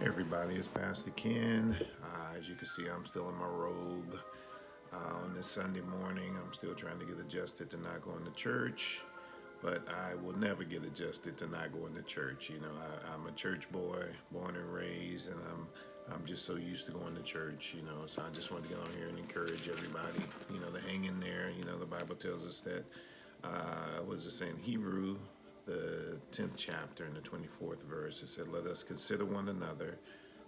Hey everybody, it's Pastor Ken. As you can see, I'm still in my robe on this Sunday morning. I'm still trying to get adjusted to not going to church, but I will never get adjusted to not going to church. I'm a church boy, born and raised, and I'm just so used to going to church. So I just want to get on here and encourage everybody, to hang in there. The Bible tells us that, what does it say in Hebrew? The 10th chapter and the 24th verse, it said, "Let us consider one another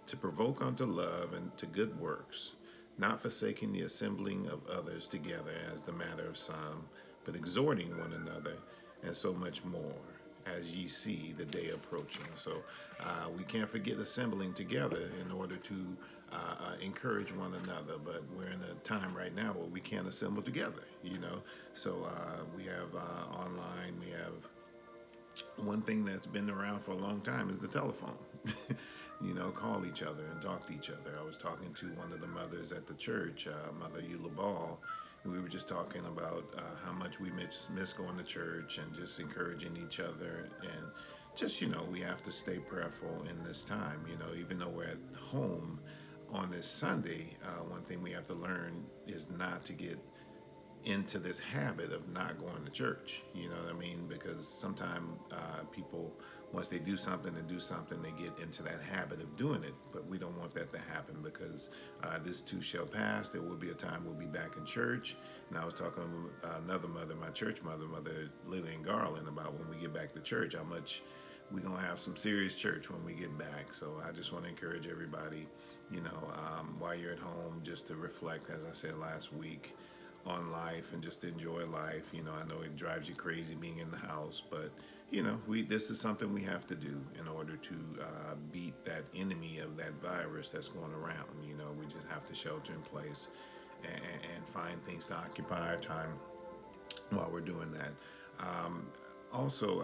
to provoke unto love and to good works, not forsaking the assembling of others together as the matter of some, but exhorting one another, and so much more, as ye see the day approaching." So we can't forget assembling together in order to encourage one another, but we're in a time right now where we can't assemble together. So we have online, we have one thing that's been around for a long time is the telephone. Call each other and talk to each other. I was talking to one of the mothers at the church, Mother Eula Ball, and we were just talking about how much we miss going to church and just encouraging each other. And just, we have to stay prayerful in this time. Even though we're at home on this Sunday, one thing we have to learn is not to get into this habit of not going to church. You know what I mean? Because sometimes people, once they do something, they get into that habit of doing it. But we don't want that to happen, because this too shall pass. There will be a time we'll be back in church. And I was talking with another mother, my church mother, Mother Lillian Garland, about when we get back to church, how much we're going to have some serious church when we get back. So I just want to encourage everybody, while you're at home, just to reflect, as I said last week, on life and just enjoy life. I know it drives you crazy being in the house, but this is something we have to do in order to beat that enemy of that virus that's going around. We just have to shelter in place and find things to occupy our time while we're doing that. Also,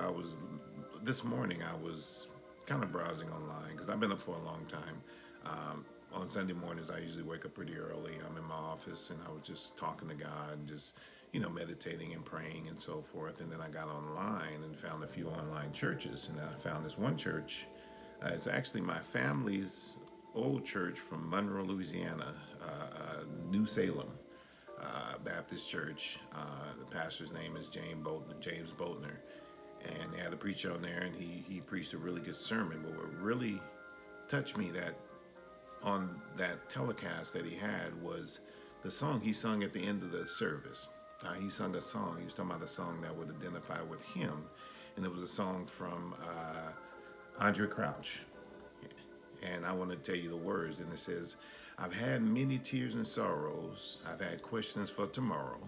this morning I was kind of browsing online because I've been up for a long time. On Sunday mornings, I usually wake up pretty early. I'm in my office, and I was just talking to God and just, meditating and praying and so forth. And then I got online and found a few online churches. And I found this one church. It's actually my family's old church from Monroe, Louisiana, New Salem Baptist Church. The pastor's name is James Boltner. And they had a preacher on there, and he preached a really good sermon. But what really touched me on that telecast that he had was the song he sung at the end of the service. He sung a song. He was talking about a song that would identify with him, and it was a song from Andre Crouch. And I want to tell you the words, and it says, "I've had many tears and sorrows. I've had questions for tomorrow.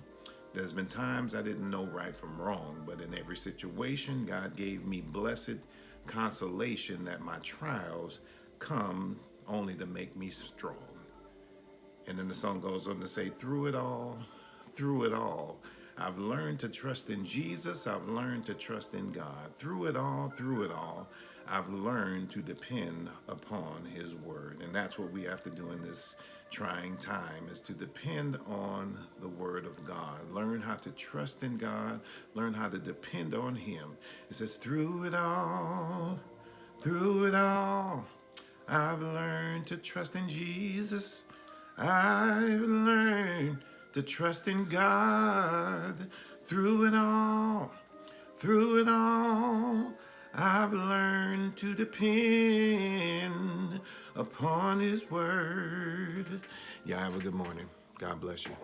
There's been times I didn't know right from wrong, but in every situation, God gave me blessed consolation that my trials come only to make me strong." And then the song goes on to say, through it all, I've learned to trust in Jesus. I've learned to trust in God. Through it all, I've learned to depend upon his word. And that's what we have to do in this trying time, is to depend on the word of God. Learn how to trust in God. Learn how to depend on him. It says, through it all, I've learned to trust in Jesus. I've learned to trust in God. Through it all, I've learned to depend upon his word. Yeah, have a good morning. God bless you.